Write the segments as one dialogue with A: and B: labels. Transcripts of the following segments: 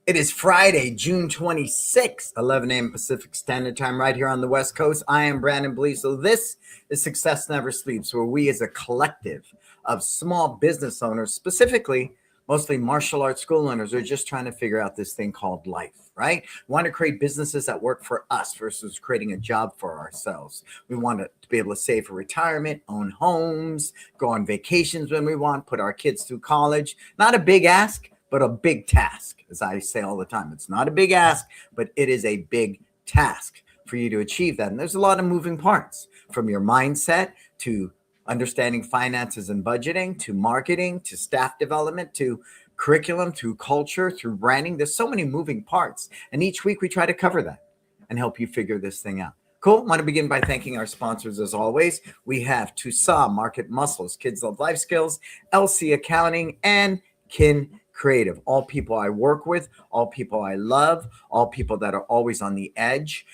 A: It is Friday, June 26th, 11 a.m. Pacific Standard Time, right here on the West Coast. I am Brannon Beliso. This is Success Never Sleeps, where we as a collective of small business owners, specifically mostly martial arts school owners, are just trying to figure out this thing called life, right? We want to create businesses that work for us versus creating a job for ourselves. We want to be able to save for retirement, own homes, go on vacations when we want, put our kids through college. Not a big ask, but a big task. As I say all the time, it's not a big ask, but it is a big task for you to achieve that. And there's a lot of moving parts, from your mindset to understanding finances and budgeting, to marketing, to staff development, to curriculum, to culture, through branding. There's so many moving parts. And each week we try to cover that and help you figure this thing out. Cool. I want to begin by thanking our sponsors as always. We have Tusa Market Muscles, Kids Love Life Skills, LC Accounting, and Kin Creative. All people I work with, all people I love, all people that are always on the edge.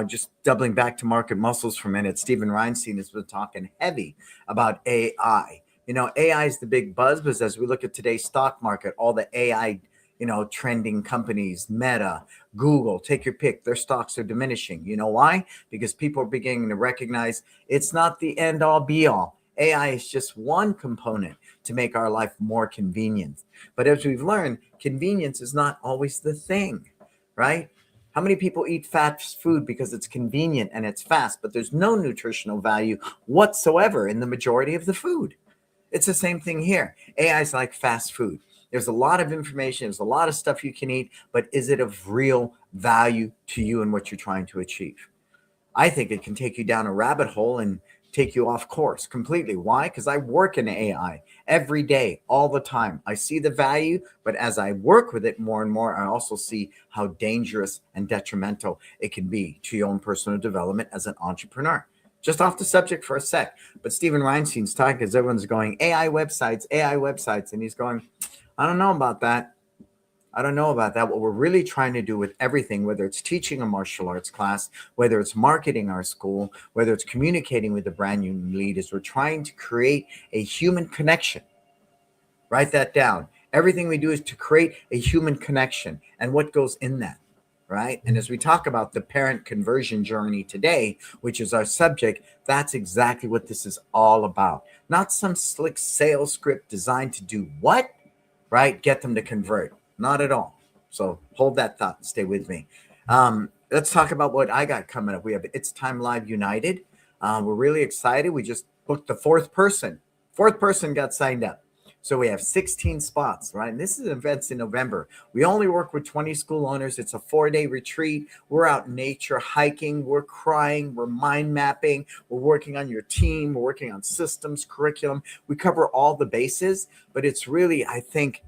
A: Just doubling back to Market Muscles for a minute, Stephen Reinstein has been talking heavy about AI. AI is the big buzz, because as we look at today's stock market, all the AI, trending companies, Meta, Google, take your pick, their stocks are diminishing. You know why? Because people are beginning to recognize it's not the end all be all. AI is just one component to make our life more convenient. But as we've learned, convenience is not always the thing, right? How many people eat fast food because it's convenient and it's fast, but there's no nutritional value whatsoever in the majority of the food? It's the same thing here. AI is like fast food. There's a lot of information, there's a lot of stuff you can eat, but is it of real value to you and what you're trying to achieve? I think it can take you down a rabbit hole and take you off course completely. Why? Because I work in AI every day, all the time. I see the value, but as I work with it more and more, I also see how dangerous and detrimental it can be to your own personal development as an entrepreneur. Just off the subject for a sec, but Stephen Reinstein's talking because everyone's going AI websites, and he's going, I don't know about that. I don't know about that. What we're really trying to do with everything, whether it's teaching a martial arts class, whether it's marketing our school, whether it's communicating with the brand new lead, is we're trying to create a human connection. Write that down. Everything we do is to create a human connection and what goes in that, right? And as we talk about the parent conversion journey today, which is our subject, that's exactly what this is all about. Not some slick sales script designed to do what, right? Get them to convert. Not at all. So hold that thought and stay with me. Let's talk about what I got coming up. We have It's Time Live United. We're really excited. We just booked the fourth person. Fourth person got signed up. So we have 16 spots, right? And this is events in November. We only work with 20 school owners. It's a 4-day retreat. We're out in nature, hiking. We're crying. We're mind mapping. We're working on your team. We're working on systems, curriculum. We cover all the bases, but it's really, I think,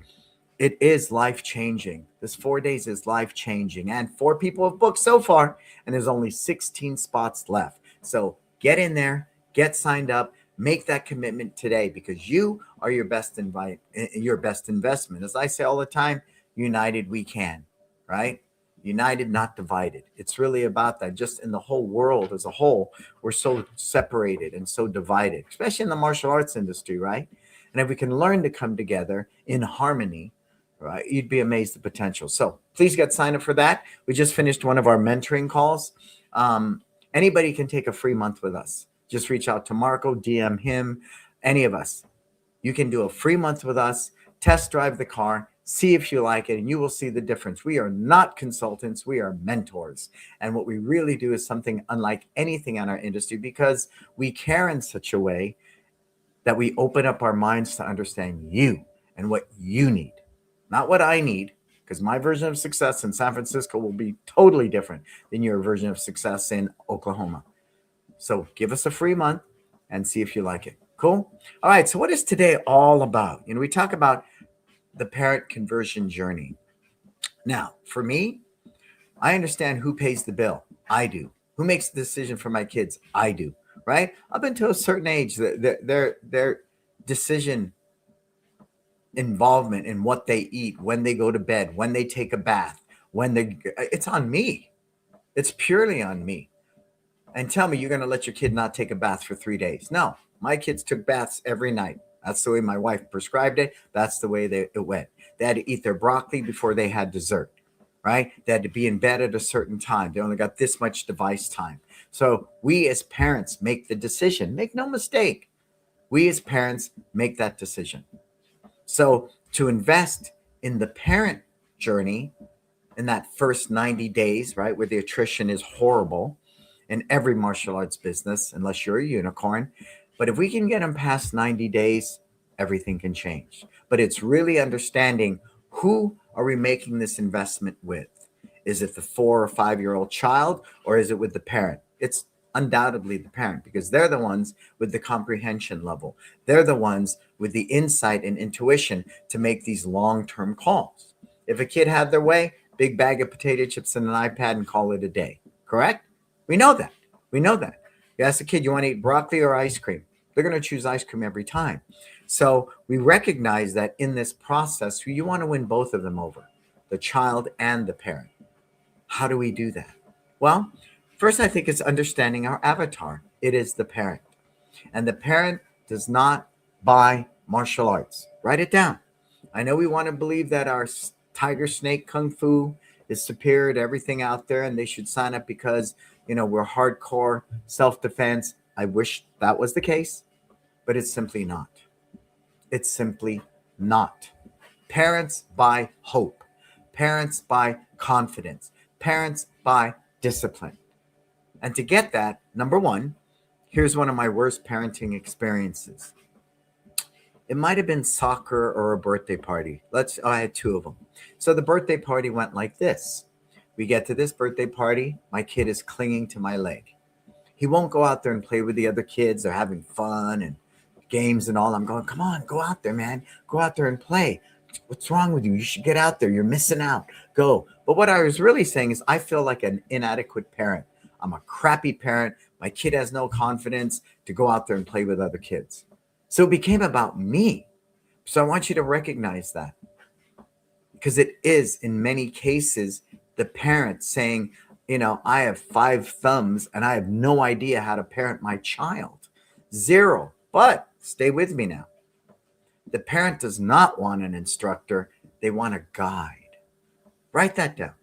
A: it is life-changing. This 4 days is life-changing. And 4 people have booked so far, and there's only 16 spots left. So get in there, get signed up, make that commitment today, because you are your best investment. As I say all the time, united we can, right? United, not divided. It's really about that. Just in the whole world as a whole, we're so separated and so divided, especially in the martial arts industry, right? And if we can learn to come together in harmony, right, you'd be amazed at the potential. So please get signed up for that. We just finished one of our mentoring calls. Anybody can take a free month with us. Just reach out to Marco, DM him, any of us. You can do a free month with us, test drive the car, see if you like it, and you will see the difference. We are not consultants. We are mentors. And what we really do is something unlike anything in our industry, because we care in such a way that we open up our minds to understand you and what you need. Not what I need, because my version of success in San Francisco will be totally different than your version of success in Oklahoma. So give us a free month and see if you like it. Cool? All right, so what is today all about? We talk about the parent conversion journey. Now, for me, I understand who pays the bill. I do. Who makes the decision for my kids? I do, right? Up until a certain age, their decision involvement in what they eat, when they go to bed, when they take a bath, it's on me. It's purely on me. And tell me you're going to let your kid not take a bath for 3 days. No, my kids took baths every night. That's the way my wife prescribed it. That's the way it went. They had to eat their broccoli before they had dessert. right? They had to be in bed at a certain time. They only got this much device time. So we as parents make the decision. Make no mistake. We as parents make that decision. So to invest in the parent journey in that first 90 days, right, where the attrition is horrible in every martial arts business, unless you're a unicorn. But if we can get them past 90 days, everything can change. But it's really understanding, who are we making this investment with? Is it the 4 or 5 year old child, or is it with the parent? It's undoubtedly the parent, because they're the ones with the comprehension level. They're the ones with the insight and intuition to make these long-term calls. If a kid had their way, big bag of potato chips and an iPad and call it a day. Correct? We know that. We know that. You ask a kid, you want to eat broccoli or ice cream? They're going to choose ice cream every time. So we recognize that in this process, you want to win both of them over, the child and the parent. How do we do that? Well, first, I think it's understanding our avatar. It is the parent. And the parent does not buy martial arts. Write it down. I know we want to believe that our tiger snake kung fu is superior to everything out there, and they should sign up because, we're hardcore self-defense. I wish that was the case, but it's simply not. It's simply not. Parents buy hope. Parents buy confidence. Parents buy discipline. And to get that, number one, here's one of my worst parenting experiences. It might have been soccer or a birthday party. I had two of them. So the birthday party went like this. We get to this birthday party. My kid is clinging to my leg. He won't go out there and play with the other kids. They're having fun and games and all. I'm going, come on, go out there, man. Go out there and play. What's wrong with you? You should get out there. You're missing out. Go. But what I was really saying is, I feel like an inadequate parent. I'm a crappy parent. My kid has no confidence to go out there and play with other kids. So it became about me. So I want you to recognize that, because it is, in many cases, the parent saying, I have 5 thumbs and I have no idea how to parent my child. 0. But stay with me now. The parent does not want an instructor. They want a guide. Write that down.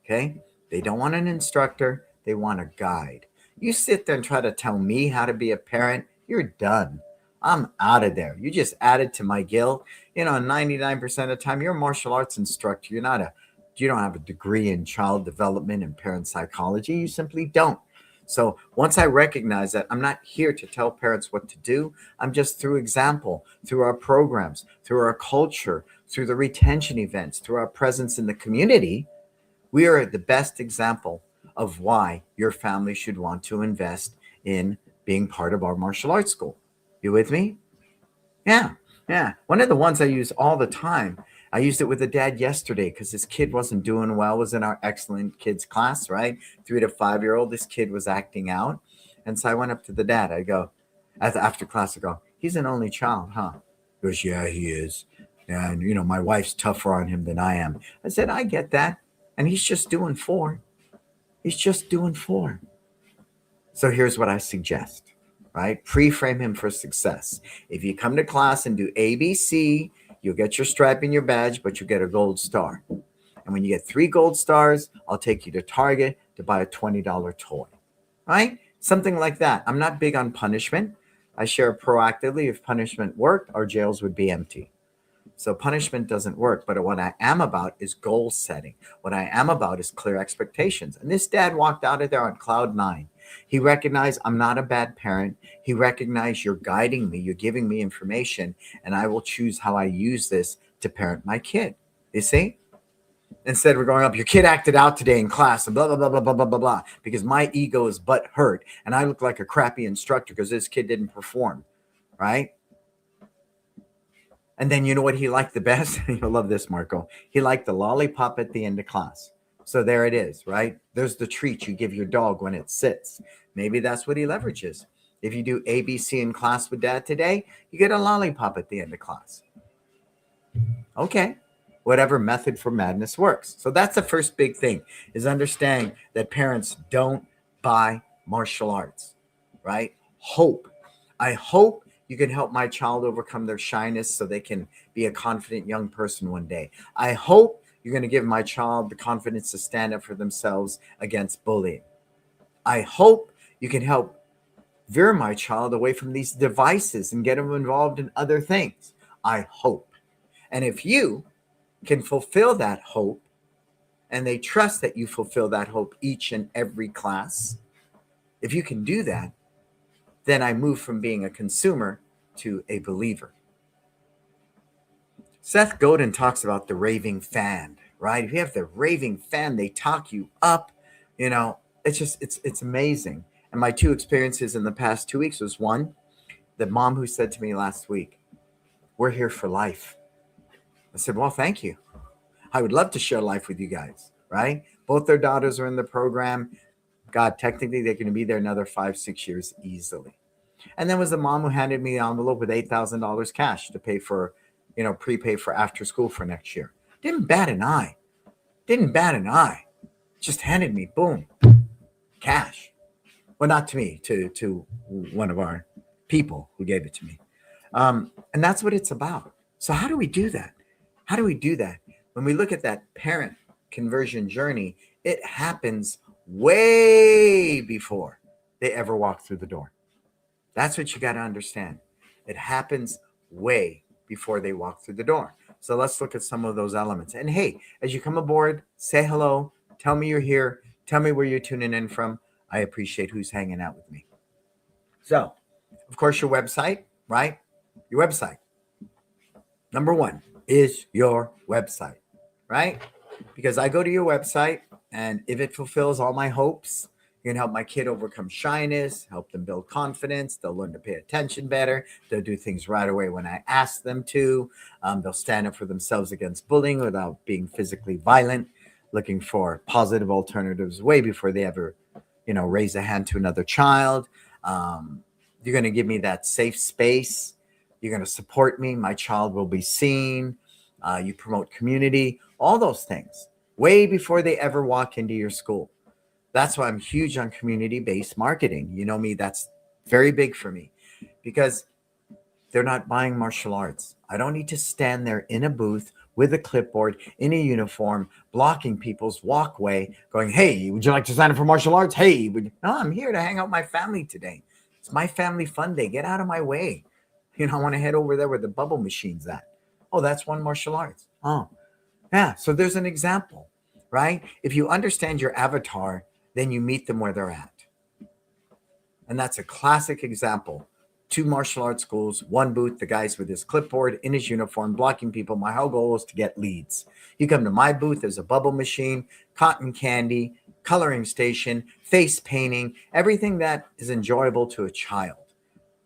A: Okay? They don't want an instructor. They want a guide. You sit there and try to tell me how to be a parent, you're done. I'm out of there. You just added to my guilt. 99% of the time, you're a martial arts instructor. You don't have a degree in child development and parent psychology. You simply don't. So once I recognize that, I'm not here to tell parents what to do. I'm just, through example, through our programs, through our culture, through the retention events, through our presence in the community, we are the best example of why your family should want to invest in being part of our martial arts school. You with me? Yeah. One of the ones I use all the time, I used it with a dad yesterday because his kid wasn't doing well, was in our excellent kids class, right? 3 to 5 year old. This kid was acting out. And so I went up to the dad. I go, after class, I go, he's an only child, huh? He goes, yeah, he is. And, my wife's tougher on him than I am. I said, I get that. And he's just doing 4. He's just doing 4. So here's what I suggest. Right? Pre-frame him for success. If you come to class and do ABC, you'll get your stripe and your badge, but you get a gold star. And when you get 3 gold stars, I'll take you to Target to buy a $20 toy. Right? Something like that. I'm not big on punishment. I share proactively. If punishment worked, our jails would be empty. So punishment doesn't work. But what I am about is goal setting. What I am about is clear expectations. And this dad walked out of there on cloud 9. He recognized, I'm not a bad parent. He recognized, you're guiding me, you're giving me information, and I will choose how I use this to parent my kid. You see? Instead, we're going up, your kid acted out today in class and blah, blah, blah, blah, blah, blah, blah, blah, because my ego is butt hurt and I look like a crappy instructor because this kid didn't perform, right? And then you know what he liked the best? You'll love this, Marco. He liked the lollipop at the end of class. So there it is, right? There's the treat you give your dog when it sits. Maybe that's what he leverages. If you do ABC in class with dad today, you get a lollipop at the end of class. Okay. Whatever method for madness works. So that's the first big thing, is understanding that parents don't buy martial arts, right? Hope. I hope you can help my child overcome their shyness so they can be a confident young person one day. I hope you're going to give my child the confidence to stand up for themselves against bullying. I hope you can help veer my child away from these devices and get them involved in other things. I hope. And if you can fulfill that hope, and they trust that you fulfill that hope each and every class, if you can do that, then I move from being a consumer to a believer. Seth Godin talks about the raving fan, right? If you have the raving fan, they talk you up. It's amazing. And my two experiences in the past 2 weeks was one, the mom who said to me last week, "We're here for life." I said, "Well, thank you. I would love to share life with you guys," right? Both their daughters are in the program. God, technically, they're going to be there another 5-6 years easily. And then was the mom who handed me the envelope with $8,000 cash to pay for, prepay for after school for next year. Didn't bat an eye. Just handed me, boom, cash. Well, not to me, to one of our people who gave it to me. And that's what it's about. So how do we do that? When we look at that parent conversion journey, it happens way before they ever walk through the door. That's what you got to understand. It happens way before they walk through the door. So let's look at some of those elements. And hey, as you come aboard, say hello, tell me you're here, tell me where you're tuning in from. I appreciate who's hanging out with me. So, of course, your website, right? Your website. Number one is your website, right? Because I go to your website, and if it fulfills all my hopes, you can help my kid overcome shyness, help them build confidence. They'll learn to pay attention better. They'll do things right away when I ask them to. They'll stand up for themselves against bullying without being physically violent, looking for positive alternatives way before they ever, raise a hand to another child. You're going to give me that safe space. You're going to support me. My child will be seen. You promote community, all those things way before they ever walk into your school. That's why I'm huge on community-based marketing. You know me, that's very big for me because they're not buying martial arts. I don't need to stand there in a booth with a clipboard, in a uniform, blocking people's walkway, going, "Hey, would you like to sign up for martial arts? Hey, no, I'm here to hang out with my family today. It's my family fun day. Get out of my way. I want to head over there where the bubble machine's at. Oh, that's one martial arts. Oh, yeah. So there's an example, right? If you understand your avatar, then you meet them where they're at. And that's a classic example. 2 martial arts schools, 1 booth, the guy's with his clipboard in his uniform, blocking people. My whole goal is to get leads. You come to my booth, there's a bubble machine, cotton candy, coloring station, face painting, everything that is enjoyable to a child.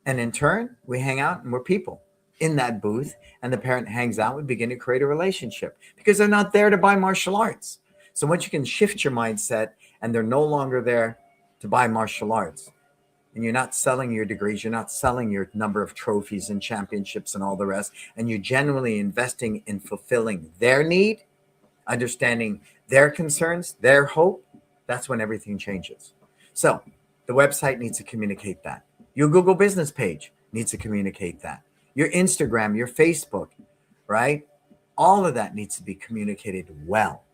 A: And in turn, we hang out and we're people in that booth, and the parent hangs out. We begin to create a relationship because they're not there to buy martial arts. So once you can shift your mindset and they're no longer there to buy martial arts, and you're not selling your degrees, you're not selling your number of trophies and championships and all the rest, and you're genuinely investing in fulfilling their need, understanding their concerns, their hope, that's when everything changes. So the website needs to communicate that. Your Google business page needs to communicate that. Your Instagram, your Facebook, right? All of that needs to be communicated well.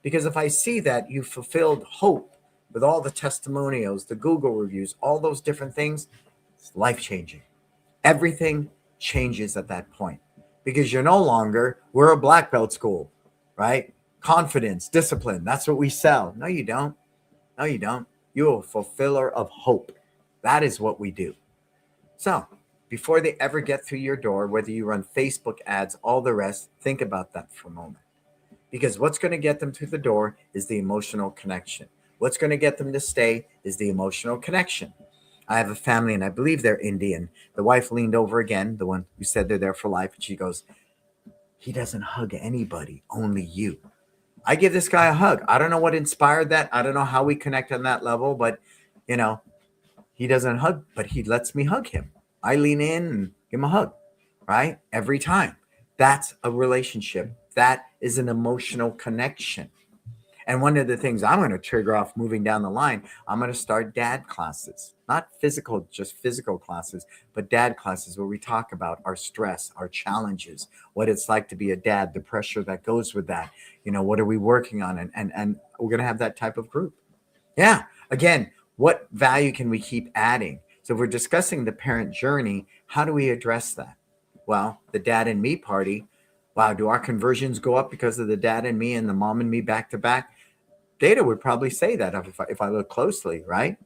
A: Because if I see that you fulfilled hope with all the testimonials, the Google reviews, all those different things, it's life-changing. Everything changes at that point because you're no longer, we're a black belt school, right? Confidence, discipline, that's what we sell. No, you don't. You're a fulfiller of hope. That is what we do. So before they ever get through your door, whether you run Facebook ads, all the rest, think about that for a moment. Because what's going to get them through the door is the emotional connection. What's going to get them to stay is the emotional connection. I have a family, and I believe they're Indian. The wife leaned over again, the one who said they're there for life, and she goes, "He doesn't hug anybody, only you." I give this guy a hug. I don't know what inspired that. I don't know how we connect on that level, but, he doesn't hug, but he lets me hug him. I lean in and give him a hug, right? Every time. That's a relationship. That is an emotional connection. And one of the things I'm going to trigger off moving down the line, I'm going to start dad classes, not physical, just physical classes, but dad classes where we talk about our stress, our challenges, what it's like to be a dad, the pressure that goes with that. What are we working on? And we're going to have that type of group. Yeah. Again, what value can we keep adding? So if we're discussing the parent journey, how do we address that? Well, the dad and me party. Wow, do our conversions go up because of the dad and me and the mom and me back to back? Data would probably say that if I look closely, right?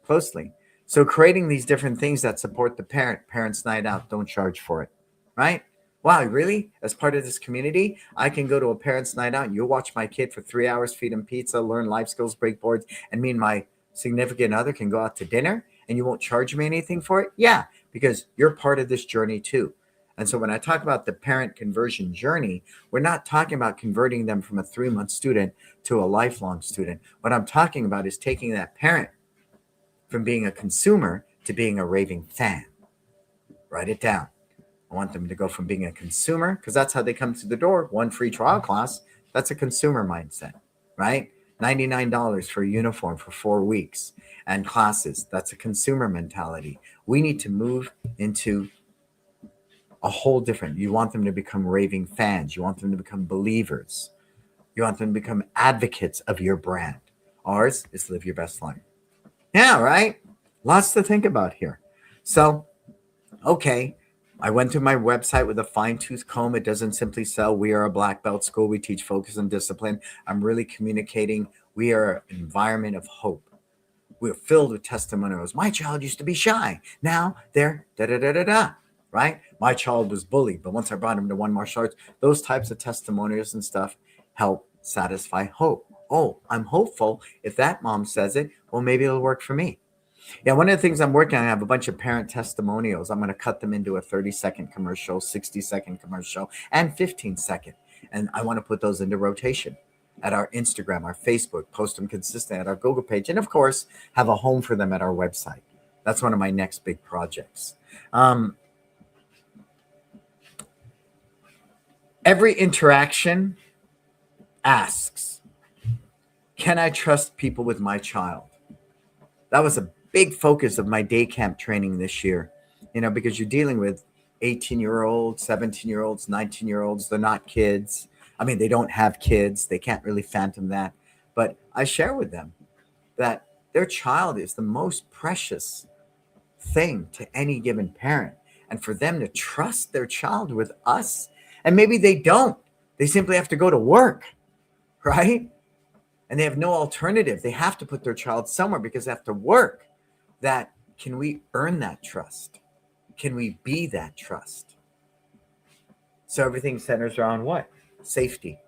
A: Closely. So creating these different things that support the parents' night out, don't charge for it, right? Wow, really? As part of this community, I can go to a parents' night out and you'll watch my kid for 3 hours, feed him pizza, learn life skills, break boards, and me and my significant other can go out to dinner and you won't charge me anything for it? Yeah, because you're part of this journey too. And so when I talk about the parent conversion journey, we're not talking about converting them from a 3-month student to a lifelong student. What I'm talking about is taking that parent from being a consumer to being a raving fan. Write it down. I want them to go from being a consumer, because that's how they come through the door. One free trial class. That's a consumer mindset, right? $99 for a uniform for 4 weeks and classes. That's a consumer mentality. We need to move into a whole different. You want them to become raving fans. You want them to become believers. You want them to become advocates of your brand. Ours is live your best life. Yeah, right? Lots to think about here. So, okay, I went to my website with a fine-tooth comb. It doesn't simply sell, we are a black belt school. We teach focus and discipline. I'm really communicating. We are an environment of hope. We're filled with testimonials. My child used to be shy. Now they're da-da-da-da-da, right? My child was bullied, but once I brought him to one martial arts, those types of testimonials and stuff help satisfy hope. Oh, I'm hopeful. If that mom says it, well, maybe it'll work for me. Yeah, one of the things I'm working on, I have a bunch of parent testimonials. I'm going to cut them into a 30-second commercial, 60-second commercial, and 15-second. And I want to put those into rotation at our Instagram, our Facebook, post them consistently at our Google page, and of course, have a home for them at our website. That's one of my next big projects. Every interaction asks, can I trust people with my child? That was a big focus of my day camp training this year, because you're dealing with 18-year-olds, 17-year-olds, 19-year-olds. They're not kids. I mean, they don't have kids. They can't really phantom that. But I share with them that their child is the most precious thing to any given parent. And for them to trust their child with us, and maybe they don't. They simply have to go to work, right? And they have no alternative. They have to put their child somewhere because they have to work. That, can we earn that trust? Can we be that trust? So everything centers around what? Safety.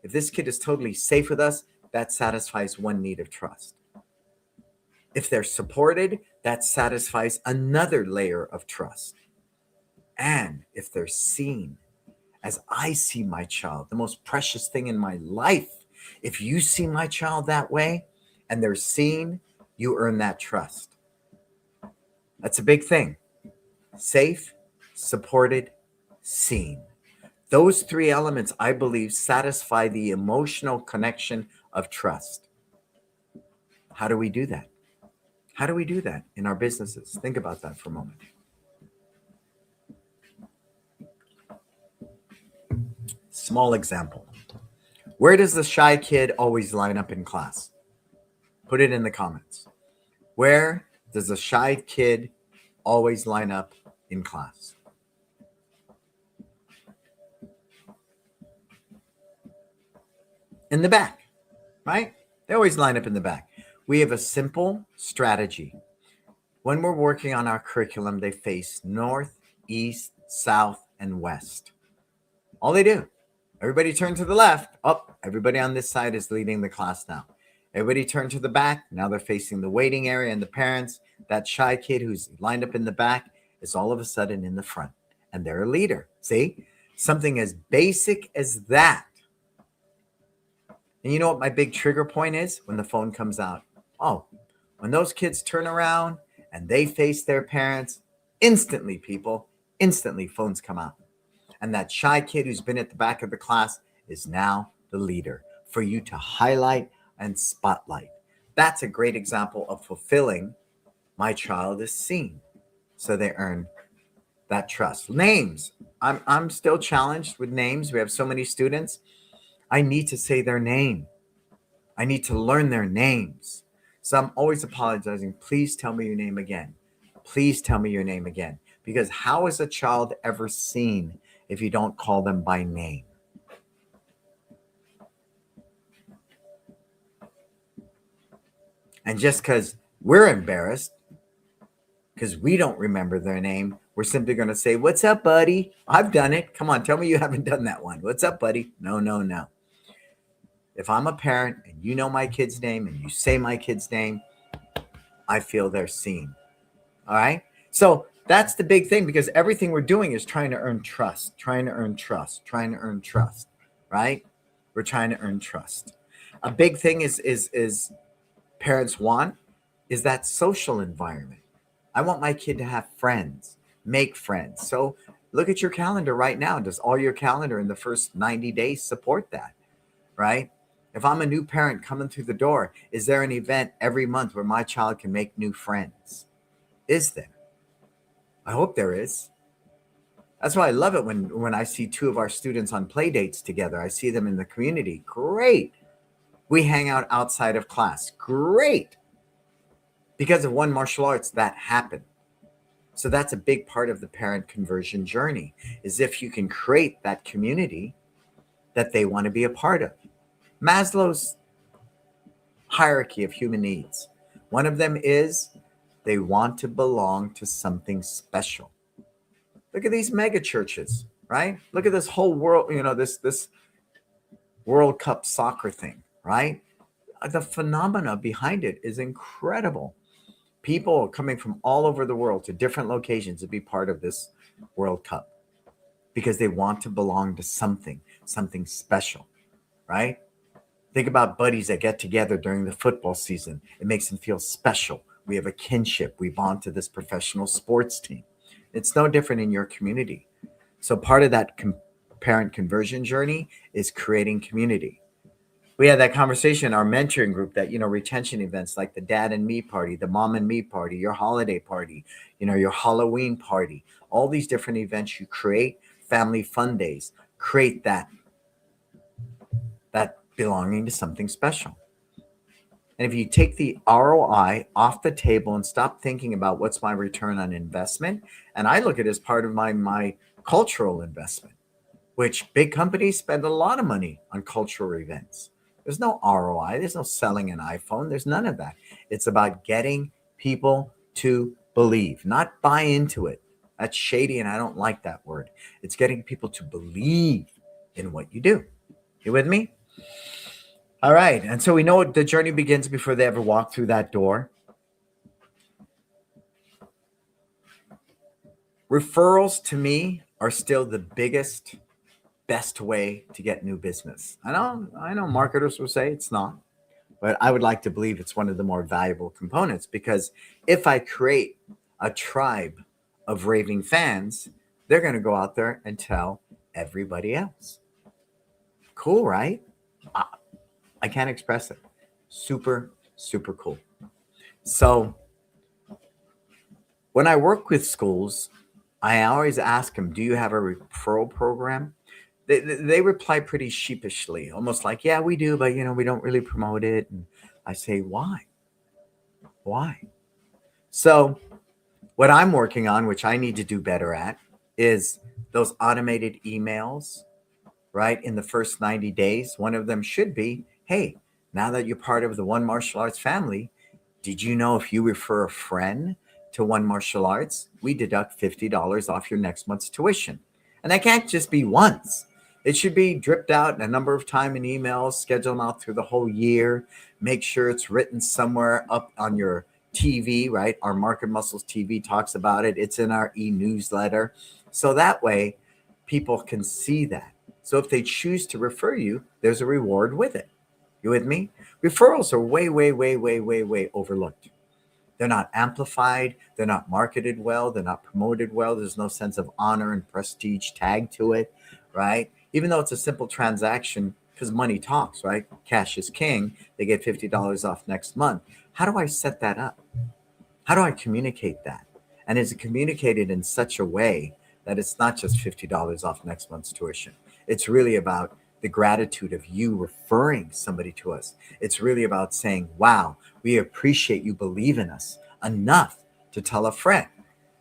A: If this kid is totally safe with us, that satisfies one need of trust. If they're supported, that satisfies another layer of trust. And if they're seen, as I see my child, the most precious thing in my life, if you see my child that way and they're seen, you earn that trust. That's a big thing. Safe, supported, seen. Those 3 elements, I believe, satisfy the emotional connection of trust. How do we do that? How do we do that in our businesses? Think about that for a moment. Small example. Where does the shy kid always line up in class? Put it in the comments. Where does the shy kid always line up in class? In the back, right? They always line up in the back. We have a simple strategy. When we're working on our curriculum, they face north, east, south, and west. All they do. Everybody turn to the left. Oh, everybody on this side is leading the class now. Everybody turn to the back. Now they're facing the waiting area and the parents. That shy kid who's lined up in the back is all of a sudden in the front. And they're a leader. See? Something as basic as that. And you know what my big trigger point is? When the phone comes out. Oh, when those kids turn around and they face their parents, instantly, people, instantly phones come out. And that shy kid who's been at the back of the class is now the leader. for you to highlight and spotlight. That's a great example of fulfilling my child is seen. So they earn that trust. Names. I'm still challenged with names. We have so many students. I need to say their name. I need to learn their names. So I'm always apologizing. Please tell me your name again. Please tell me your name again. Because how is a child ever seen if you don't call them by name? And just because we're embarrassed, because we don't remember their name, we're simply going to say, "What's up, buddy?" I've done it. Come on, tell me you haven't done that one. "What's up, buddy?" No, no, no. If I'm a parent and you know my kid's name and you say my kid's name, I feel they're seen. All right. So that's the big thing, because everything we're doing is trying to earn trust, trying to earn trust, trying to earn trust, right? We're trying to earn trust. A big thing is parents want is that social environment. I want my kid to have friends, make friends. So look at your calendar right now. Does all your calendar in the first 90 days support that, right? If I'm a new parent coming through the door, is there an event every month where my child can make new friends? Is there? I hope there is. That's why I love it when I see two of our students on play dates together. I see them in the community. Great. We hang out outside of class. Great. Because of one martial arts, that happened. So that's a big part of the parent conversion journey, is if you can create that community that they want to be a part of. Maslow's hierarchy of human needs. One of them is they want to belong to something special. Look at these mega churches, right? Look at this whole world, this World Cup soccer thing, right? The phenomena behind it is incredible. People are coming from all over the world to different locations to be part of this World Cup because they want to belong to something special, right? Think about buddies that get together during the football season. It makes them feel special. We have a kinship. We bond to this professional sports team. It's no different in your community. So part of that parent conversion journey is creating community. We had that conversation in our mentoring group that, retention events like the dad and me party, the mom and me party, your holiday party, your Halloween party, all these different events you create, family fun days, create that belonging to something special. And if you take the ROI off the table and stop thinking about what's my return on investment, and I look at it as part of my cultural investment, which big companies spend a lot of money on cultural events. There's no ROI. There's no selling an iPhone. There's none of that. It's about getting people to believe, not buy into it. That's shady, and I don't like that word. It's getting people to believe in what you do. You with me? All right. And so we know the journey begins before they ever walk through that door. Referrals to me are still the best way to get new business. I know marketers will say it's not, but I would like to believe it's one of the more valuable components, because if I create a tribe of raving fans, they're going to go out there and tell everybody else. Cool, right? I can't express it. Super, super cool. So when I work with schools, I always ask them, do you have a referral program? They reply pretty sheepishly, almost like, yeah, we do, but we don't really promote it. And I say, why? So what I'm working on, which I need to do better at, is those automated emails, right? In the first 90 days, one of them should be, hey, now that you're part of the One Martial Arts family, did you know if you refer a friend to One Martial Arts, we deduct $50 off your next month's tuition? And that can't just be once. It should be dripped out a number of times in emails, schedule them out through the whole year, make sure it's written somewhere up on your TV, right? Our Market Muscles TV talks about it. It's in our e-newsletter. So that way people can see that. So if they choose to refer you, there's a reward with it. You with me? Referrals are way, way, way, way, way, way overlooked. They're not amplified. They're not marketed well. They're not promoted well. There's no sense of honor and prestige tagged to it, right? Even though it's a simple transaction because money talks, right? Cash is king. They get $50 off next month. How do I set that up? How do I communicate that? And is it communicated in such a way that it's not just $50 off next month's tuition? It's really about the gratitude of you referring somebody to us. It's really about saying, wow, we appreciate you believe in us enough to tell a friend.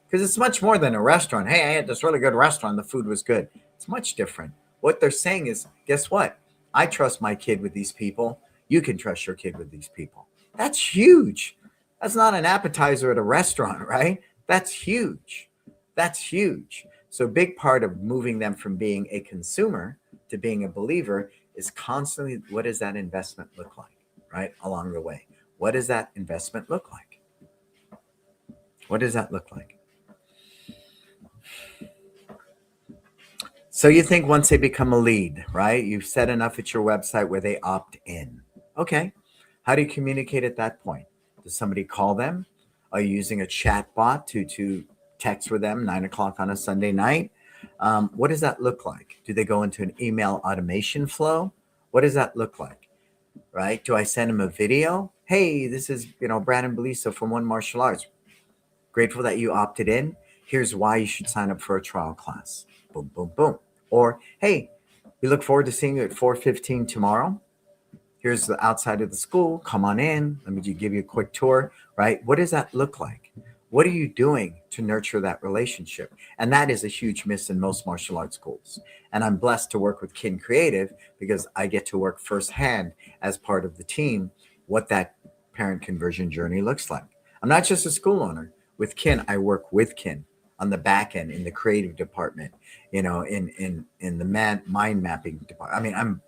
A: Because it's much more than a restaurant. Hey, I had this really good restaurant. The food was good. It's much different. What they're saying is, guess what? I trust my kid with these people. You can trust your kid with these people. That's huge. That's not an appetizer at a restaurant, right? That's huge. That's huge. So a big part of moving them from being a consumer to being a believer is constantly, what does that investment look like, right? Along the way. What does that investment look like? What does that look like? So you think once they become a lead, right? You've said enough at your website where they opt in. Okay. How do you communicate at that point? Does somebody call them? Are you using a chat bot to text with them 9 o'clock on a Sunday night? What does that look like? Do they go into an email automation flow? What does that look like? Right? Do I send them a video? Hey, this is Brannon Beliso from One Martial Arts. Grateful that you opted in. Here's why you should sign up for a trial class. Boom, boom, boom. Or, hey, we look forward to seeing you at 4:15 tomorrow. Here's the outside of the school. Come on in. Let me give you a quick tour, right? What does that look like? What are you doing to nurture that relationship? And that is a huge miss in most martial arts schools. And I'm blessed to work with Kin Creative because I get to work firsthand as part of the team what that parent conversion journey looks like. I'm not just a school owner. With Kin, I work with Kin on the back end in the creative department, in the mind mapping department. I mean, I'm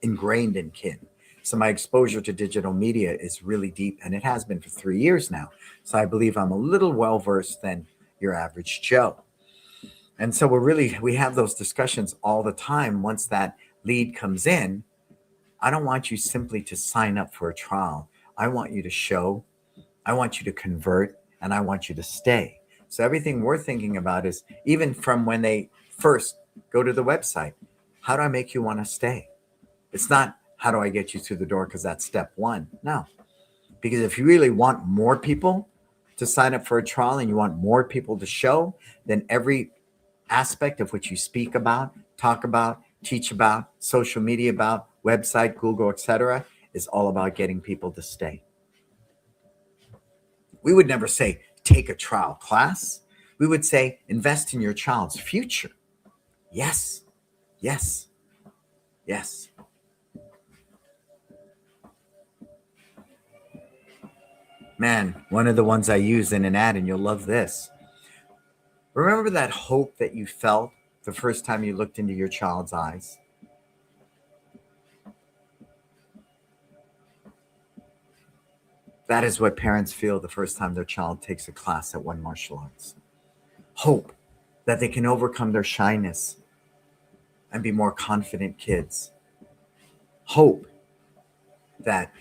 A: ingrained in Kin. So my exposure to digital media is really deep, and it has been for 3 years now. So I believe I'm a little well versed than your average Joe. And so we have those discussions all the time. Once that lead comes in, I don't want you simply to sign up for a trial. I want you to show, I want you to convert, and I want you to stay. So everything we're thinking about is even from when they first go to the website, how do I make you want to stay? It's not how do I get you through the door because that's step one. No, because if you really want more people to sign up for a trial and you want more people to show, then every aspect of which you speak about, talk about, teach about, social media about, website, Google, etc., is all about getting people to stay. We would never say take a trial class. We would say invest in your child's future. Yes, yes, yes. Man, one of the ones I use in an ad, and you'll love this. Remember that hope that you felt the first time you looked into your child's eyes? That is what parents feel the first time their child takes a class at One Martial Arts. Hope that they can overcome their shyness and be more confident kids. Hope that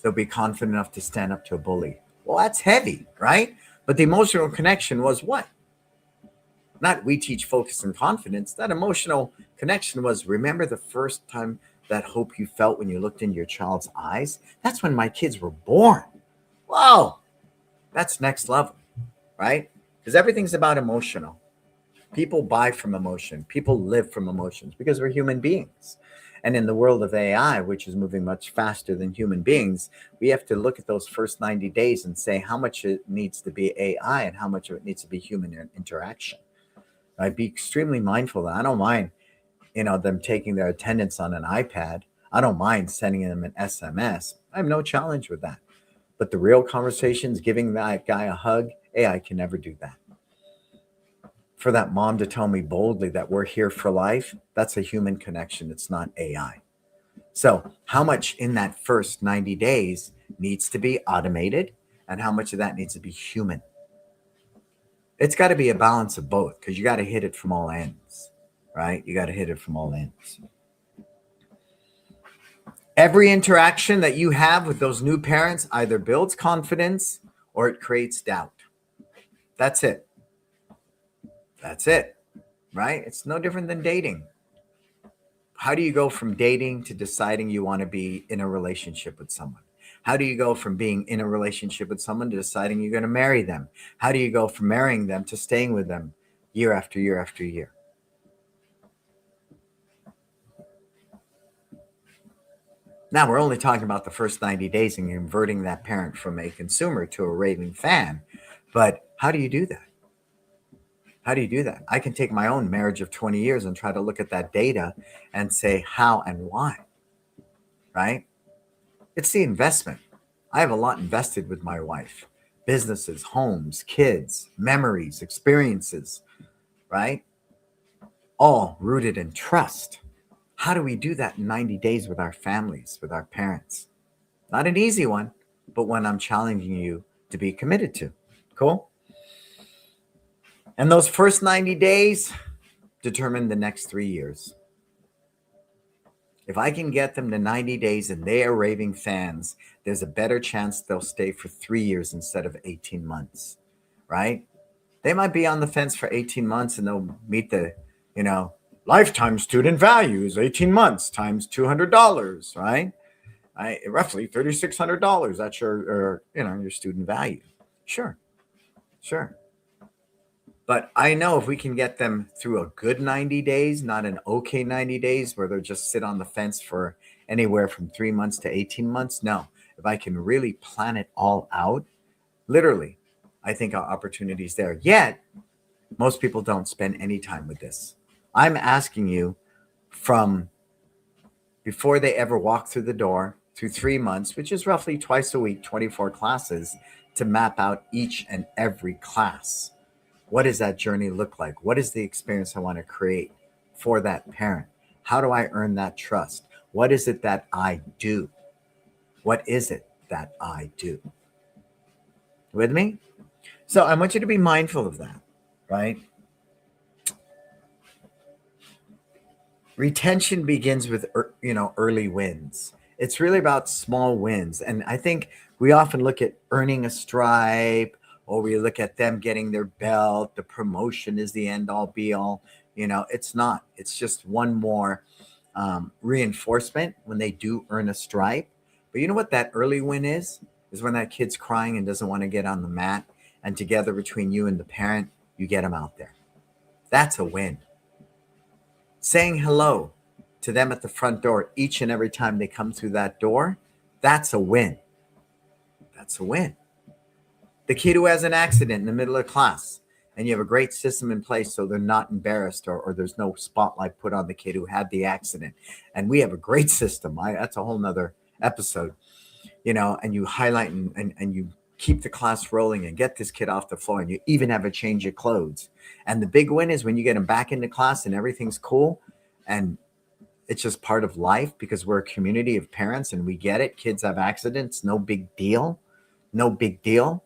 A: they'll be confident enough to stand up to a bully. Well, that's heavy, right? But the emotional connection was what? Not we teach focus and confidence. That emotional connection was remember the first time that hope you felt when you looked into your child's eyes? That's when my kids were born. Whoa, that's next level, right? Because everything's about emotional. People buy from emotion. People live from emotions because we're human beings. And in the world of AI, which is moving much faster than human beings, we have to look at those first 90 days and say how much it needs to be AI and how much of it needs to be human interaction. I'd be extremely mindful that I don't mind, them taking their attendance on an iPad. I don't mind sending them an SMS. I have no challenge with that. But the real conversations, giving that guy a hug, AI can never do that. For that mom to tell me boldly that we're here for life, that's a human connection. It's not AI. So how much in that first 90 days needs to be automated and how much of that needs to be human? It's got to be a balance of both because you got to hit it from all ends, right? You got to hit it from all ends. Every interaction that you have with those new parents either builds confidence or it creates doubt. That's it. That's it, right? It's no different than dating. How do you go from dating to deciding you want to be in a relationship with someone? How do you go from being in a relationship with someone to deciding you're going to marry them? How do you go from marrying them to staying with them year after year after year? Now, we're only talking about the first 90 days and converting that parent from a consumer to a raving fan. But how do you do that? How do you do that? I can take my own marriage of 20 years and try to look at that data and say how and why, right? It's the investment. I have a lot invested with my wife: businesses, homes, kids, memories, experiences, right? All rooted in trust. How do we do that in 90 days with our families, with our parents? Not an easy one, but one I'm challenging you to be committed to. Cool? And those first 90 days determine the next 3 years. If I can get them to 90 days and they are raving fans, there's a better chance they'll stay for 3 years instead of 18 months, right? They might be on the fence for 18 months and they'll meet the, lifetime student value is 18 months times $200, right? Roughly $3,600. That's your student value. Sure. But I know if we can get them through a good 90 days, not an okay 90 days where they'll just sit on the fence for anywhere from 3 months to 18 months. No, if I can really plan it all out, literally, I think our opportunity is there. Yet, most people don't spend any time with this. I'm asking you from before they ever walk through the door, through 3 months, which is roughly twice a week, 24 classes, to map out each and every class. What does that journey look like? What is the experience I want to create for that parent? How do I earn that trust? What is it that I do? What is it that I do? With me? So I want you to be mindful of that, right? Retention begins with, early wins. It's really about small wins. And I think we often look at earning a stripe, or we look at them getting their belt. The promotion is the end all be all. It's not. It's just one more reinforcement when they do earn a stripe. But you know what that early win is? Is when that kid's crying and doesn't want to get on the mat. And together between you and the parent, you get them out there. That's a win. Saying hello to them at the front door each and every time they come through that door, that's a win. That's a win. The kid who has an accident in the middle of class and you have a great system in place so they're not embarrassed, or there's no spotlight put on the kid who had the accident. And we have a great system. That's a whole nother episode, and you highlight and you keep the class rolling and get this kid off the floor, and you even have a change of clothes. And the big win is when you get them back into class and everything's cool and it's just part of life, because we're a community of parents and we get it. Kids have accidents. No big deal. No big deal.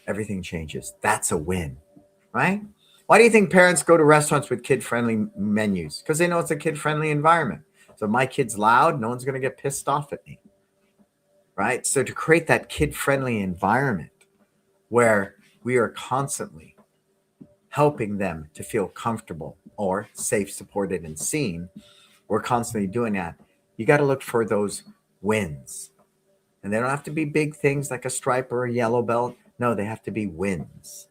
A: Everything changes. That's a win, right? Why do you think parents go to restaurants with kid-friendly menus? Because they know it's a kid-friendly environment. So if my kid's loud, no one's going to get pissed off at me, right? So to create that kid-friendly environment where we are constantly helping them to feel comfortable or safe, supported, and seen, we're constantly doing that. You got to look for those wins. And they don't have to be big things like a stripe or a yellow belt. No, they have to be wins.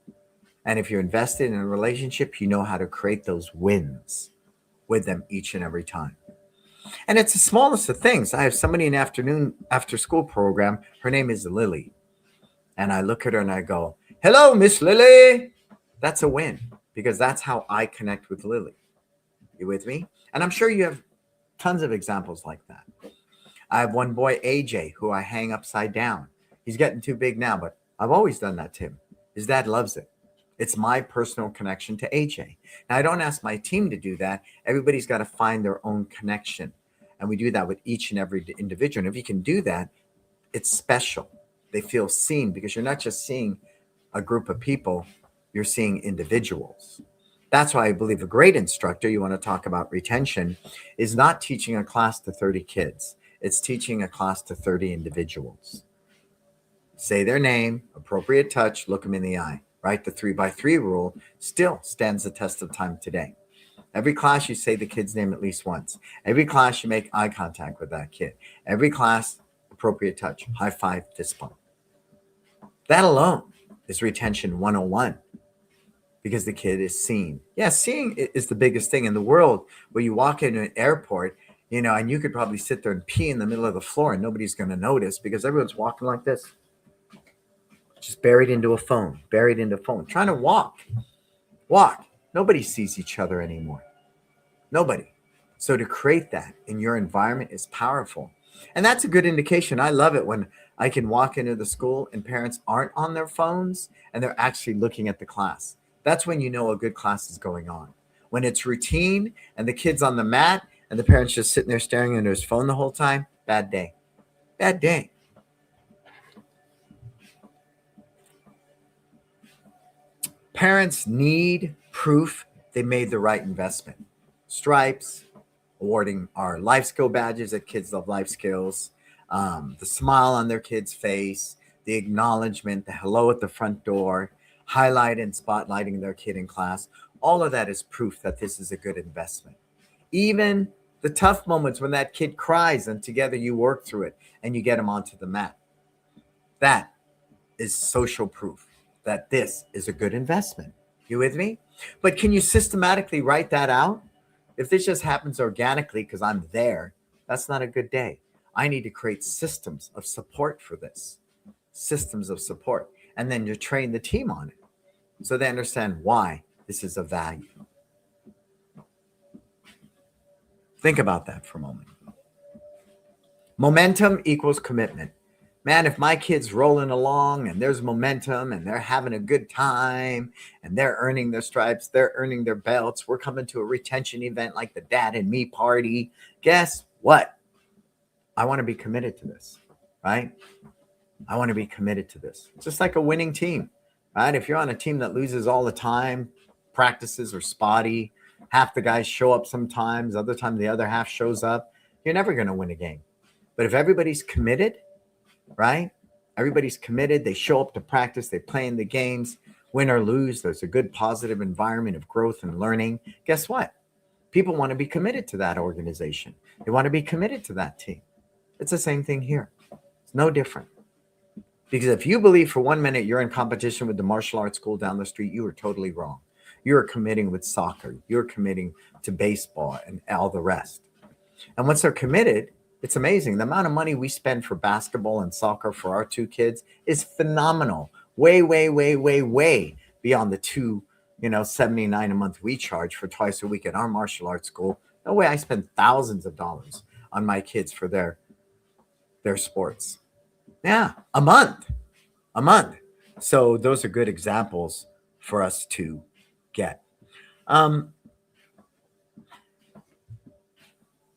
A: And if you're invested in a relationship, you know how to create those wins with them each and every time. And it's the smallest of things. I have somebody in afternoon after school program. Her name is Lily. And I look at her and I go, "Hello, Miss Lily." That's a win, because that's how I connect with Lily. You with me? And I'm sure you have tons of examples like that. I have one boy, AJ, who I hang upside down. He's getting too big now, but I've always done that to him. His dad loves it. It's my personal connection to AJ. Now, I don't ask my team to do that. Everybody's got to find their own connection. And we do that with each and every individual. And if you can do that, it's special. They feel seen, because you're not just seeing a group of people, you're seeing individuals. That's why I believe a great instructor, you want to talk about retention, is not teaching a class to 30 kids. It's teaching a class to 30 individuals. Say their name, appropriate touch, look them in the eye, right? The 3x3 rule still stands the test of time today. Every class, you say the kid's name at least once. Every class, you make eye contact with that kid. Every class, appropriate touch, high five, fist bump. That alone is retention 101 because the kid is seen. Yeah, seeing is the biggest thing in the world. Where you walk into an airport, and you could probably sit there and pee in the middle of the floor and nobody's going to notice because everyone's walking like this, just buried into a phone, trying to walk. Nobody sees each other anymore. Nobody. So to create that in your environment is powerful. And that's a good indication. I love it when I can walk into the school and parents aren't on their phones and they're actually looking at the class. That's when you know a good class is going on. When it's routine and the kid's on the mat and the parents just sitting there staring into his phone the whole time, bad day. Bad day. Parents need proof they made the right investment. Stripes, awarding our life skill badges that kids love life skills, the smile on their kid's face, the acknowledgement, the hello at the front door, highlight and spotlighting their kid in class. All of that is proof that this is a good investment. Even the tough moments when that kid cries and together you work through it and you get them onto the mat. That is social proof that this is a good investment. You with me? But can you systematically write that out? If this just happens organically because I'm there, that's not a good day. I need to create systems of support for this. Systems of support. And then you train the team on it so they understand why this is a value. Think about that for a moment. Momentum equals commitment. Man, if my kid's rolling along and there's momentum and they're having a good time and they're earning their stripes, they're earning their belts, we're coming to a retention event like the Dad and Me party. Guess what? I want to be committed to this, right? I want to be committed to this. It's just like a winning team, right? If you're on a team that loses all the time, practices are spotty, half the guys show up sometimes, other time the other half shows up, you're never going to win a game. But if everybody's committed, right? Everybody's committed. They show up to practice. They play in the games. Win or lose, there's a good positive environment of growth and learning. Guess what? People want to be committed to that organization. They want to be committed to that team. It's the same thing here. It's no different. Because if you believe for 1 minute you're in competition with the martial arts school down the street, you are totally wrong. You're committing with soccer. You're committing to baseball and all the rest. And once they're committed, it's amazing. The amount of money we spend for basketball and soccer for our two kids is phenomenal. Way, way, way, way, way beyond the $279 a month we charge for twice a week at our martial arts school. No way I spend thousands of dollars on my kids for their sports. Yeah, a month. So those are good examples for us to get.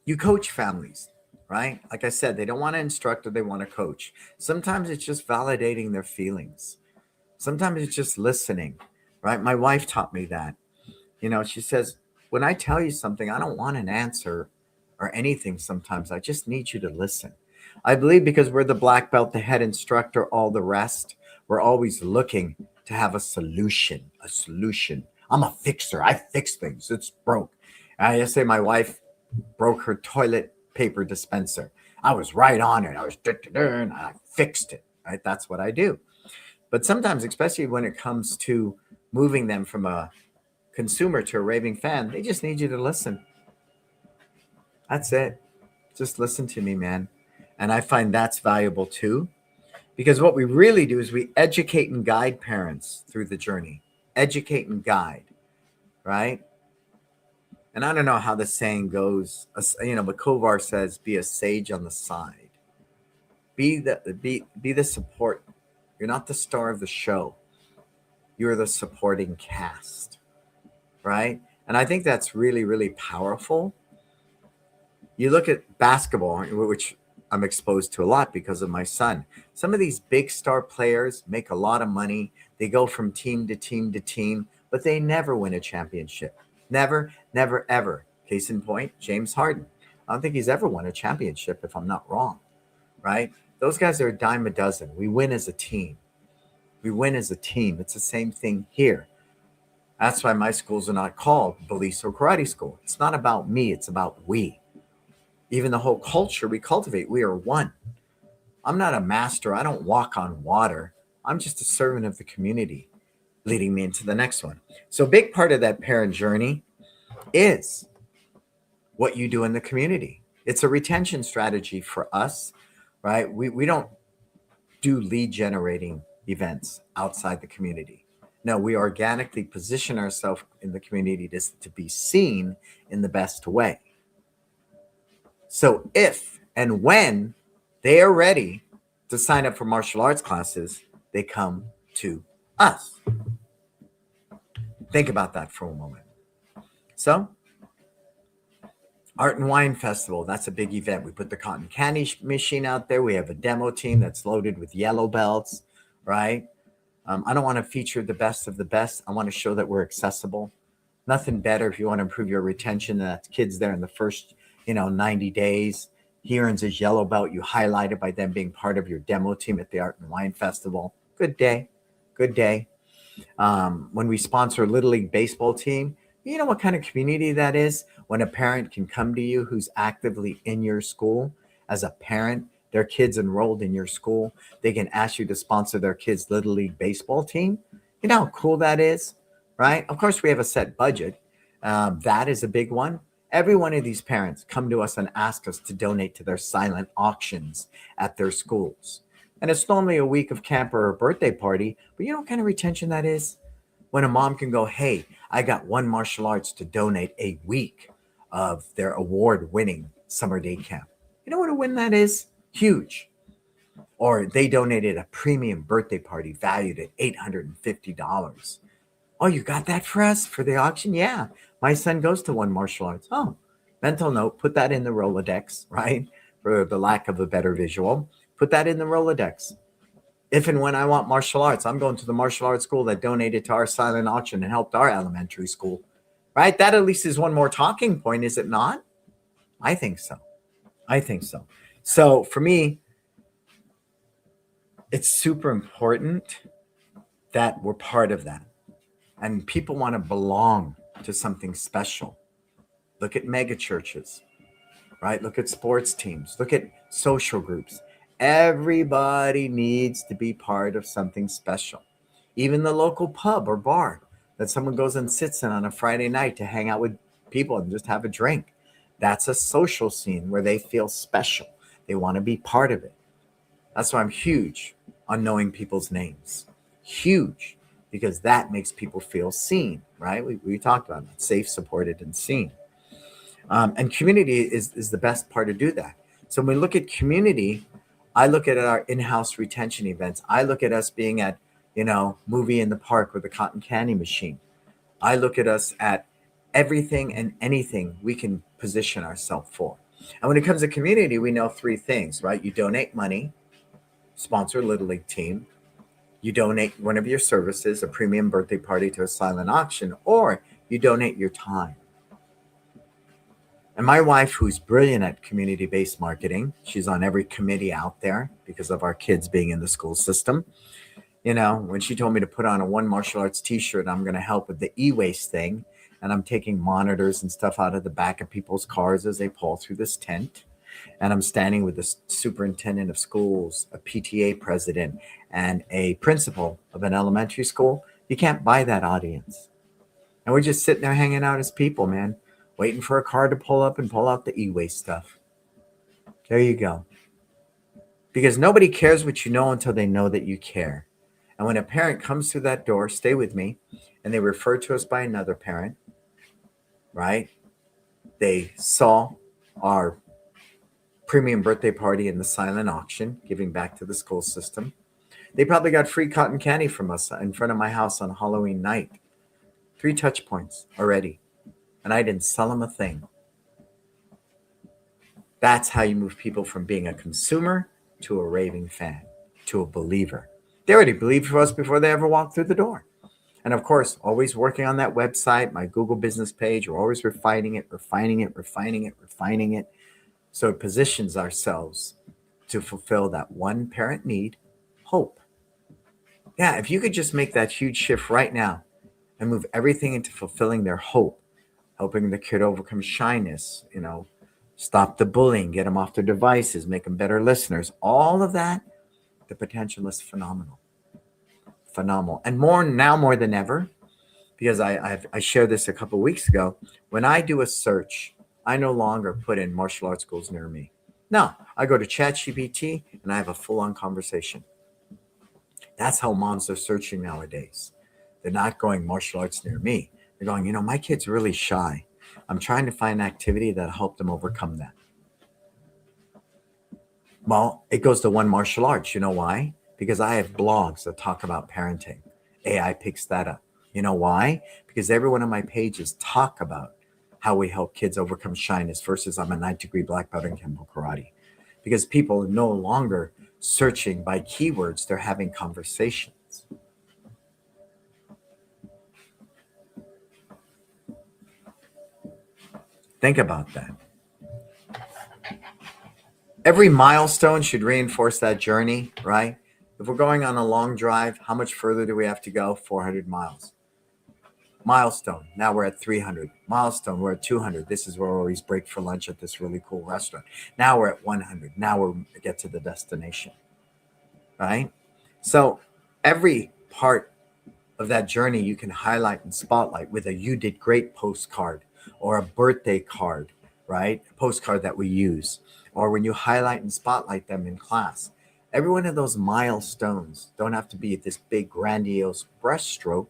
A: You coach families. Right? Like I said, they don't want to instruct or they want to coach. Sometimes it's just validating their feelings. Sometimes it's just listening, right? My wife taught me that. She says, when I tell you something, I don't want an answer or anything sometimes. I just need you to listen. I believe because we're the black belt, the head instructor, all the rest, we're always looking to have a solution. I'm a fixer. I fix things. It's broke. I just say my wife broke her toilet paper dispenser. I was right on it. And I fixed it. Right? That's what I do. But sometimes, especially when it comes to moving them from a consumer to a raving fan, they just need you to listen. That's it. Just listen to me, man. And I find that's valuable too. Because what we really do is we educate and guide parents through the journey. Educate and guide. Right? And I don't know how the saying goes, but Kovar says, be a sage on the side. Be the support. You're not the star of the show. You're the supporting cast, right? And I think that's really, really powerful. You look at basketball, which I'm exposed to a lot because of my son. Some of these big star players make a lot of money. They go from team to team to team, but they never win a championship. Never, never, ever. Case in point, James Harden. I don't think he's ever won a championship, if I'm not wrong, right? Those guys are a dime a dozen. We win as a team. It's the same thing here.
B: That's why my schools are not called Beliso Karate School. It's not about me, it's about we. Even the whole culture we cultivate, we are one. I'm not a master, I don't walk on water. I'm just a servant of the community, leading me into the next one. So, a big part of that parent journey is what you do in the community. It's a retention strategy for us, right? We don't do lead generating events outside the community. No, we organically position ourselves in the community to be seen in the best way. So if and when they are ready to sign up for martial arts classes, they come to us. Think about that for a moment. So, Art and Wine Festival, that's a big event. We put the cotton candy machine out there. We have a demo team that's loaded with yellow belts, right? I don't want to feature the best of the best. I want to show that we're accessible. Nothing better if you want to improve your retention than that kids there in the first, 90 days. He earns his yellow belt. You highlight it by them being part of your demo team at the Art and Wine Festival. Good day. Good day. When we sponsor a Little League baseball team, you know what kind of community that is? When a parent can come to you who's actively in your school as a parent, their kids enrolled in your school, they can ask you to sponsor their kids' Little League baseball team. You know how cool that is, right? Of course, we have a set budget. That is a big one. Every one of these parents come to us and ask us to donate to their silent auctions at their schools. And it's normally a week of camp or a birthday party, but you know what kind of retention that is? When a mom can go, hey, I got one martial arts to donate a week of their award winning summer day camp. You know what a win that is? Huge. Or they donated a premium birthday party valued at $850. Oh, you got that for us for the auction? Yeah. My son goes to one martial arts. Oh, mental note, put that in the Rolodex, right? For the lack of a better visual, put that in the Rolodex. If and when I want martial arts, I'm going to the martial arts school that donated to our silent auction and helped our elementary school, right? That at least is one more talking point, is it not? I think so. I think so. So for me, it's super important that we're part of that. And people want to belong to something special. Look at mega churches, right? Look at sports teams. Look at social groups. Everybody needs to be part of something special. Even the local pub or bar that someone goes and sits in on a Friday night to hang out with people and just have a drink. That's a social scene where they feel special. They want to be part of it. That's why I'm huge on knowing people's names. Huge, because that makes people feel seen, right? We talked about it, safe, supported, and seen. And community is the best part to do that. So when we look at community, I look at our in-house retention events. I look at us being at, movie in the park with a cotton candy machine. I look at us at everything and anything we can position ourselves for. And when it comes to community, we know three things, right? You donate money, sponsor a Little League team, you donate one of your services, a premium birthday party to a silent auction, or you donate your time. And my wife, who's brilliant at community based marketing, she's on every committee out there because of our kids being in the school system. When she told me to put on a one martial arts t shirt, I'm going to help with the e waste thing. And I'm taking monitors and stuff out of the back of people's cars as they pull through this tent. And I'm standing with the superintendent of schools, a PTA president, and a principal of an elementary school. You can't buy that audience. And we're just sitting there hanging out as people, man, waiting for a car to pull up and pull out the e-waste stuff. There you go. Because nobody cares what you know until they know that you care. And when a parent comes through that door, stay with me, and they refer to us by another parent, right? They saw our premium birthday party in the silent auction, giving back to the school system. They probably got free cotton candy from us in front of my house on Halloween night. 3 touch points already. And I didn't sell them a thing. That's how you move people from being a consumer to a raving fan, to a believer. They already believed for us before they ever walked through the door. And of course, always working on that website, my Google business page. We're always refining it. So it positions ourselves to fulfill that one parent need, hope. Yeah, if you could just make that huge shift right now and move everything into fulfilling their hope, helping the kid overcome shyness, stop the bullying, get them off their devices, make them better listeners. All of that, the potential is phenomenal. Phenomenal. And more than ever, because I shared this a couple of weeks ago, when I do a search, I no longer put in martial arts schools near me. No, I go to ChatGPT and I have a full-on conversation. That's how moms are searching nowadays. They're not going martial arts near me. They're going, my kid's really shy. I'm trying to find an activity that'll help them overcome that. Well, it goes to one martial arts. You know why? Because I have blogs that talk about parenting. AI picks that up. You know why? Because every one of my pages talk about how we help kids overcome shyness versus I'm a 9th-degree black belt in Kempo Karate. Because people are no longer searching by keywords, they're having conversations. Think about that. Every milestone should reinforce that journey, right? If we're going on a long drive, how much further do we have to go? 400 miles. Milestone. Now we're at 300. Milestone. We're at 200. This is where we always break for lunch at this really cool restaurant. Now we're at 100. Now we get to the destination, right? So every part of that journey you can highlight and spotlight with a "you did great" postcard or a birthday card, right? A postcard that we use, or when you highlight and spotlight them in class. Every one of those milestones don't have to be this big grandiose brushstroke,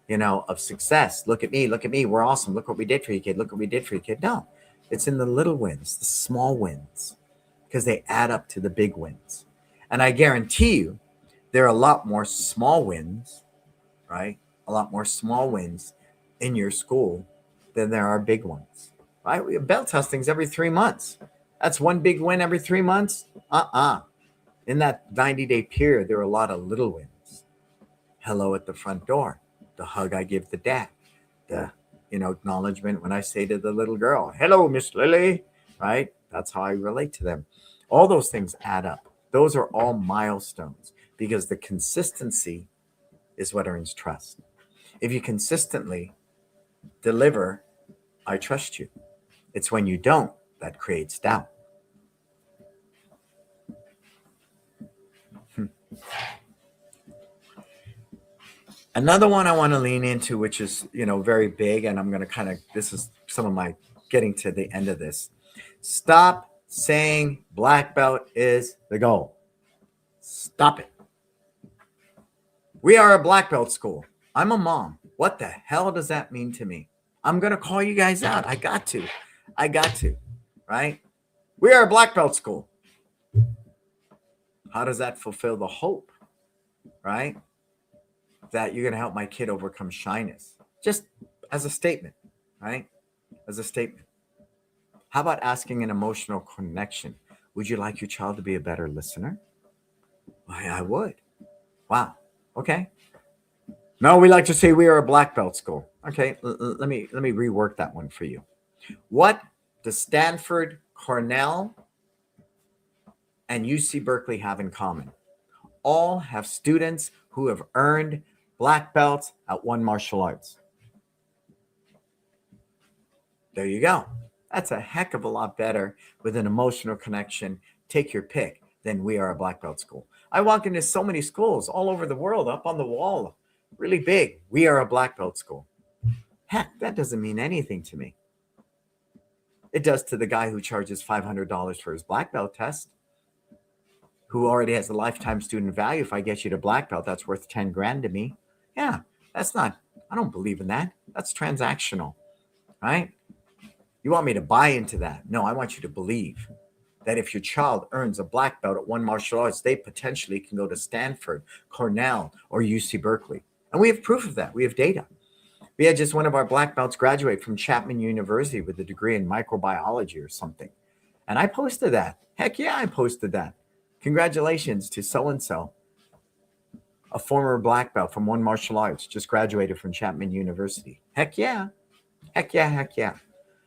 B: of success. Look at me, we're awesome. Look what we did for you, kid. Look what we did for you, kid. No, it's in the little wins, the small wins, because they add up to the big wins. And I guarantee you, there are a lot more small wins, right? A lot more small wins in your school than there are big ones, right? We have bell testings every 3 months. That's one big win every 3 months. In that 90-day period, there are a lot of little wins. Hello at the front door. The hug I give the dad, the acknowledgement when I say to the little girl, "Hello, Miss Lily," right? That's how I relate to them. All those things add up. Those are all milestones because the consistency is what earns trust. If you consistently deliver, I trust you. It's when you don't that creates doubt. Another one I want to lean into, which is, very big, and I'm going to this is some of my getting to the end of this. Stop saying black belt is the goal. Stop it. We are a black belt school. I'm a mom. What the hell does that mean to me? I'm going to call you guys out. I got to, right? We are a black belt school. How does that fulfill the hope, right? That you're going to help my kid overcome shyness, just as a statement, right? As a statement. How about asking an emotional connection? Would you like your child to be a better listener? Why, I would. Wow. Okay. No, we like to say we are a black belt school. Okay. Let me rework that one for you. What does Stanford, Cornell, and UC Berkeley have in common? All have students who have earned black belts at one martial arts. There you go. That's a heck of a lot better with an emotional connection. Take your pick. Then we are a black belt school. I walk into so many schools all over the world, up on the wall, really big. We are a black belt school. Heck, that doesn't mean anything to me. It does to the guy who charges $500 for his black belt test, who already has a lifetime student value. If I get you to black belt, that's worth 10 grand to me. Yeah, I don't believe in that. That's transactional, right? You want me to buy into that? No, I want you to believe that if your child earns a black belt at one martial arts, they potentially can go to Stanford, Cornell, or UC Berkeley. And we have proof of that. We have data. We had just one of our black belts graduate from Chapman University with a degree in microbiology or something. And I posted that. Heck yeah, I posted that. Congratulations to so-and-so, a former black belt from one martial arts, just graduated from Chapman University. Heck yeah. Heck yeah, heck yeah.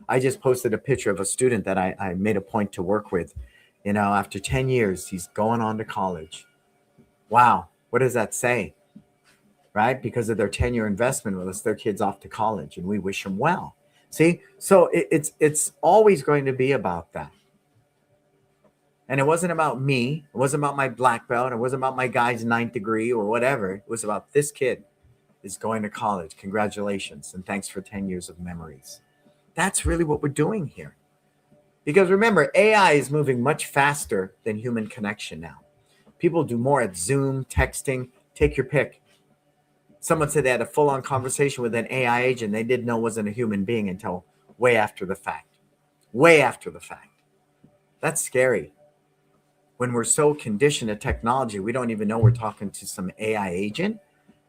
B: I just posted a picture of a student that I made a point to work with. After 10 years, he's going on to college. Wow. What does that say? right? Because of their 10-year investment with us, their kids off to college, and we wish them well. See, so it's always going to be about that. And it wasn't about me. It wasn't about my black belt. It wasn't about my guy's 9th degree or whatever. It was about this kid is going to college. Congratulations. And thanks for 10 years of memories. That's really what we're doing here. Because remember, AI is moving much faster than human connection now. People do more at Zoom, texting, take your pick. Someone said they had a full-on conversation with an AI agent they didn't know wasn't a human being until way after the fact. Way after the fact. That's scary. When we're so conditioned to technology, we don't even know we're talking to some AI agent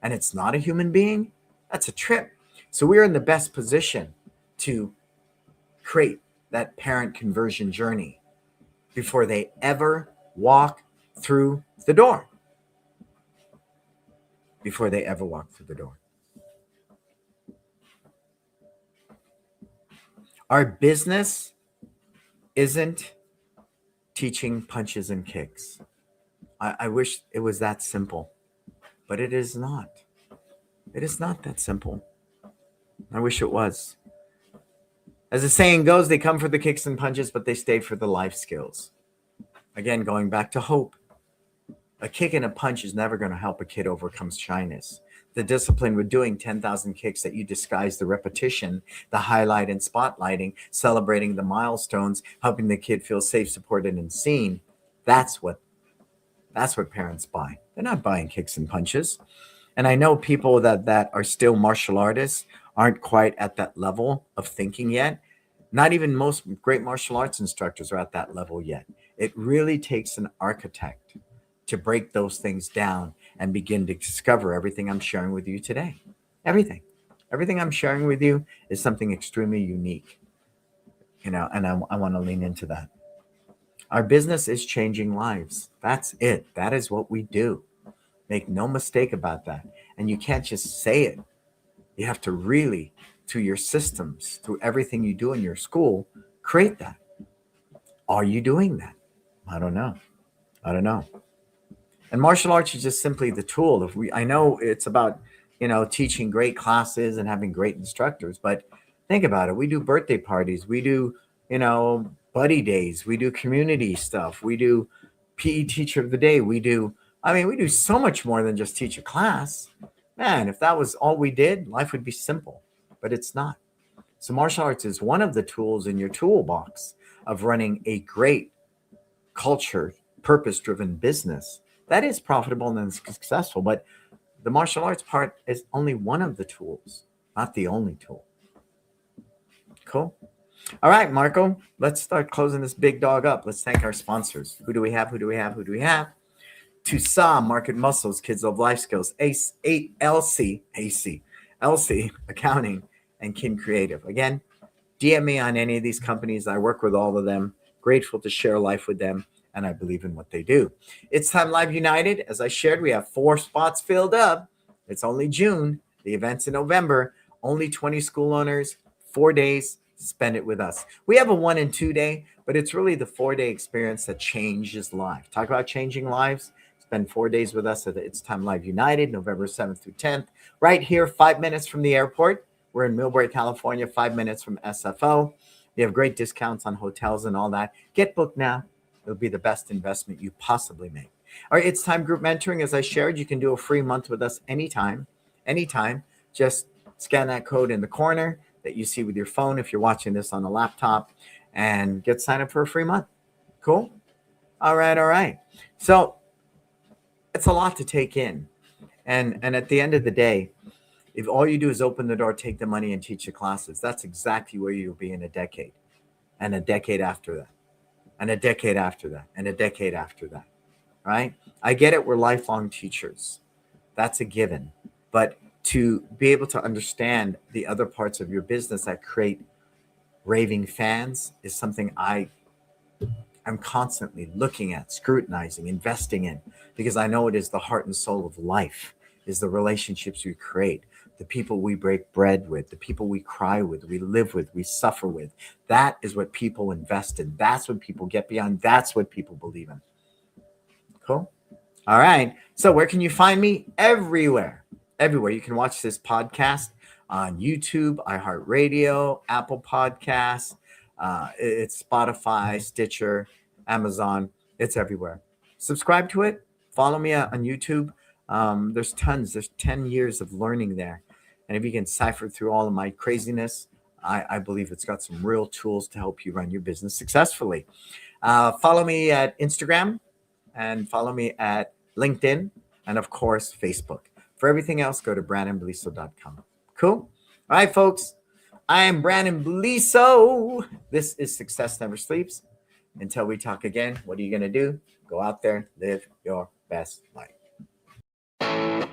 B: and it's not a human being. That's a trip. So we're in the best position to create that parent conversion journey before they ever walk through the door. Before they ever walk through the door. Our business isn't teaching punches and kicks. I wish it was that simple, but it is not. It is not that simple. I wish it was. As the saying goes, they come for the kicks and punches, but they stay for the life skills. Again, going back to hope. A kick and a punch is never going to help a kid overcome shyness. The discipline with doing 10,000 kicks that you disguise the repetition, the highlight and spotlighting, celebrating the milestones, helping the kid feel safe, supported, and seen. That's what parents buy. They're not buying kicks and punches. And I know people that are still martial artists aren't quite at that level of thinking yet. Not even most great martial arts instructors are at that level yet. It really takes an architect to break those things down and begin to discover everything I'm sharing with you today. Everything I'm sharing with you is something extremely unique, and I want to lean into that. Our business is changing lives. That's it. That is what we do. Make no mistake about that. And you can't just say it. You have to really, through your systems, through everything you do in your school, create that. Are you doing that? I don't know. And martial arts is just simply the tool. I know it's about, teaching great classes and having great instructors, but think about it. We do birthday parties. We do, buddy days. We do community stuff. We do PE teacher of the day. We do so much more than just teach a class. Man, if that was all we did, life would be simple, but it's not. So martial arts is one of the tools in your toolbox of running a great culture, purpose-driven business that is profitable and successful. But the martial arts part is only one of the tools, not the only tool. Cool. All right, Marco, let's start closing this big dog up. Let's thank our sponsors. Who do we have? TUSA, Market Muscles, Kids Love Life Skills, LC, Accounting, and Kin Creative. Again, DM me on any of these companies. I work with all of them. Grateful to share life with them, and I believe in what they do. It's Time Live United. As I shared, we have 4 spots filled up. It's only June. The event's in November. Only 20 school owners, 4 days. Spend it with us. We have a 1 and 2 day, but it's really the 4-day experience that changes life. Talk about changing lives. Spend 4 days with us at It's Time Live United, November 7th through 10th, right here, 5 minutes from the airport. We're in Millbrae, California, 5 minutes from SFO. We have great discounts on hotels and all that. Get booked now. It'll be the best investment you possibly make. All right, It's Time Group Mentoring. As I shared, you can do a free month with us anytime. Just scan that code in the corner that you see with your phone if you're watching this on a laptop and get signed up for a free month. Cool? All right. So it's a lot to take in. And at the end of the day, if all you do is open the door, take the money, and teach the classes, that's exactly where you'll be in a decade, and a decade after that, and a decade after that, and a decade after that, right? I get it. We're lifelong teachers. That's a given. But to be able to understand the other parts of your business that create raving fans is something I'm constantly looking at, scrutinizing, investing in, because I know it is the heart and soul of life, is the relationships we create, the people we break bread with, the people we cry with, we live with, we suffer with. That is what people invest in. That's what people get beyond. That's what people believe in. Cool. All right. So where can you find me? Everywhere. everywhere. You can watch this podcast on YouTube, iHeartRadio, Apple Podcasts. It's Spotify, Stitcher, Amazon. It's everywhere. Subscribe to it. Follow me on YouTube. There's tons. There's 10 years of learning there. And if you can cipher through all of my craziness, I believe it's got some real tools to help you run your business successfully. Follow me at Instagram and follow me at LinkedIn and, of course, Facebook. For everything else, go to brannonbeliso.com. Cool? All right, folks. I am Brannon Beliso. This is Success Never Sleeps. Until we talk again, what are you going to do? Go out there, live your best life.